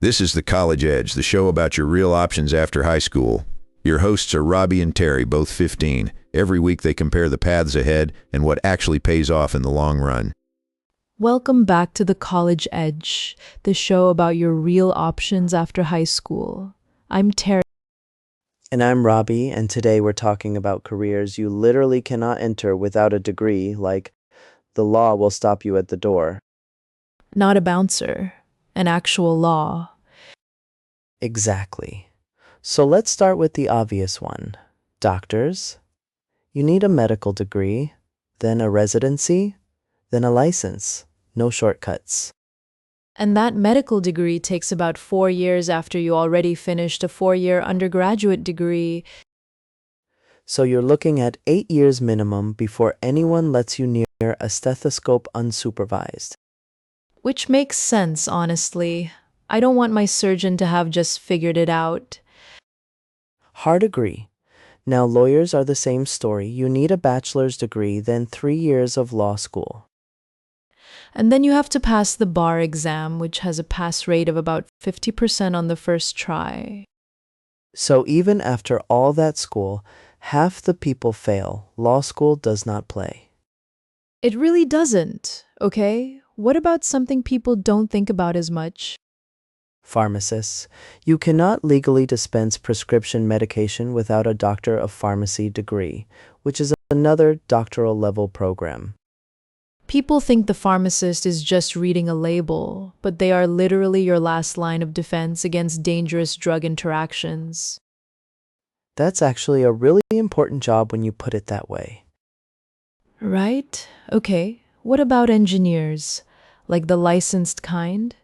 This is The College Edge, the show about your real options after high school. Your hosts are Robbie and Terry, both 15. Every week they compare the paths ahead and what actually pays off in the long run. Welcome back to The College Edge, the show about your real options after high school. I'm Terry. And I'm Robbie, and today we're talking about careers you literally cannot enter without a degree, like the law will stop you at the door. Not a bouncer, an actual law. Exactly. So let's start with the obvious one. Doctors. You need a medical degree, then a residency, then a license. No shortcuts. And that medical degree takes about 4 years after you already finished a 4-year undergraduate degree. So you're looking at 8 years minimum before anyone lets you near a stethoscope unsupervised. Which makes sense, honestly. I don't want my surgeon to have just figured it out. Hard agree. Now lawyers are the same story. You need a bachelor's degree, then 3 years of law school. And then you have to pass the bar exam, which has a pass rate of about 50% on the first try. So even after all that school, half the people fail. Law school does not play. It really doesn't, okay? What about something people don't think about as much? Pharmacists. You cannot legally dispense prescription medication without a doctor of pharmacy degree, which is another doctoral level program. People think the pharmacist is just reading a label, but they are literally your last line of defense against dangerous drug interactions. That's actually a really important job when you put it that way. Right? Okay. What about engineers? Like the licensed kind?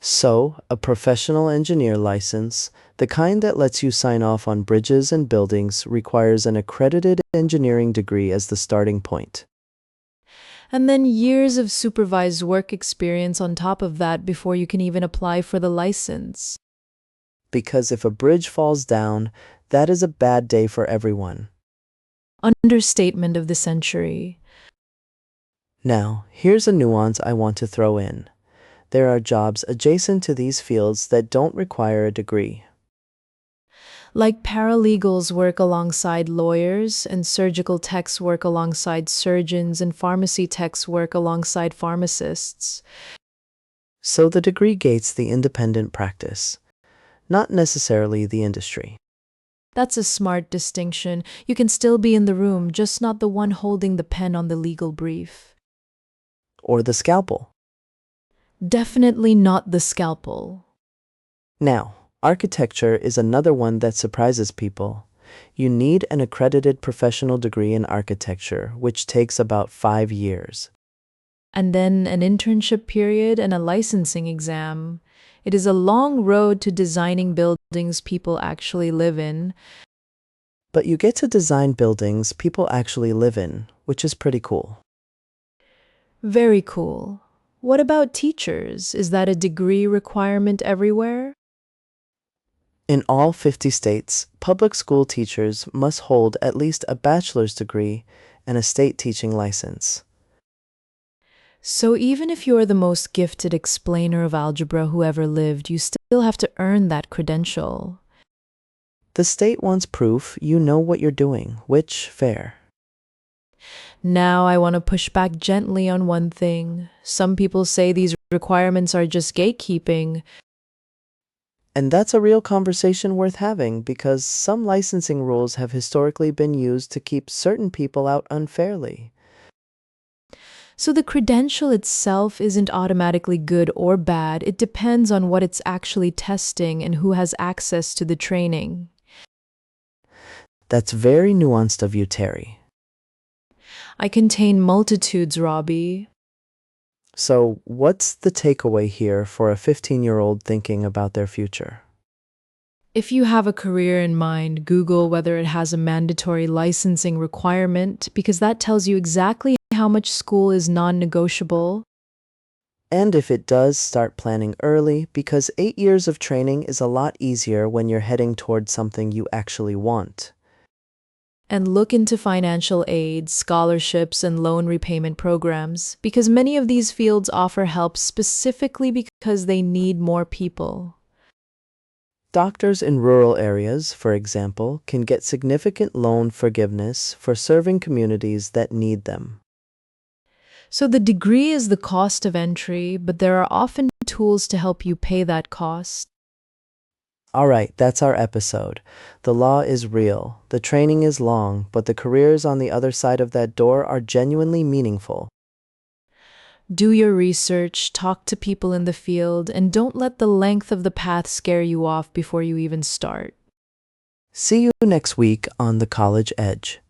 So, a professional engineer license, the kind that lets you sign off on bridges and buildings, requires an accredited engineering degree as the starting point. And then years of supervised work experience on top of that before you can even apply for the license. Because if a bridge falls down, that is a bad day for everyone. Understatement of the century. Now, here's a nuance I want to throw in. There are jobs adjacent to these fields that don't require a degree. Like paralegals work alongside lawyers, and surgical techs work alongside surgeons, and pharmacy techs work alongside pharmacists. So the degree gates the independent practice, not necessarily the industry. That's a smart distinction. You can still be in the room, just not the one holding the pen on the legal brief. Or the scalpel. Definitely not the scalpel. Now, architecture is another one that surprises people. You need an accredited professional degree in architecture, which takes about 5 years. And then an internship period and a licensing exam. It is a long road to designing buildings people actually live in. But you get to design buildings people actually live in, which is pretty cool. Very cool. What about teachers? Is that a degree requirement everywhere? In all 50 states, public school teachers must hold at least a bachelor's degree and a state teaching license. So even if you're the most gifted explainer of algebra who ever lived, you still have to earn that credential. The state wants proof you know what you're doing, which, fair. Now I want to push back gently on one thing. Some people say these requirements are just gatekeeping. And that's a real conversation worth having because some licensing rules have historically been used to keep certain people out unfairly. So the credential itself isn't automatically good or bad. It depends on what it's actually testing and who has access to the training. That's very nuanced of you, Terry. I contain multitudes, Robbie. So, what's the takeaway here for a 15-year-old thinking about their future? If you have a career in mind, Google whether it has a mandatory licensing requirement, because that tells you exactly how much school is non-negotiable. And if it does, start planning early, because 8 years of training is a lot easier when you're heading towards something you actually want. And look into financial aid, scholarships, and loan repayment programs, because many of these fields offer help specifically because they need more people. Doctors in rural areas, for example, can get significant loan forgiveness for serving communities that need them. So the degree is the cost of entry, but there are often tools to help you pay that cost. All right, that's our episode. The law is real, the training is long, but the careers on the other side of that door are genuinely meaningful. Do your research, talk to people in the field, and don't let the length of the path scare you off before you even start. See you next week on The College Edge.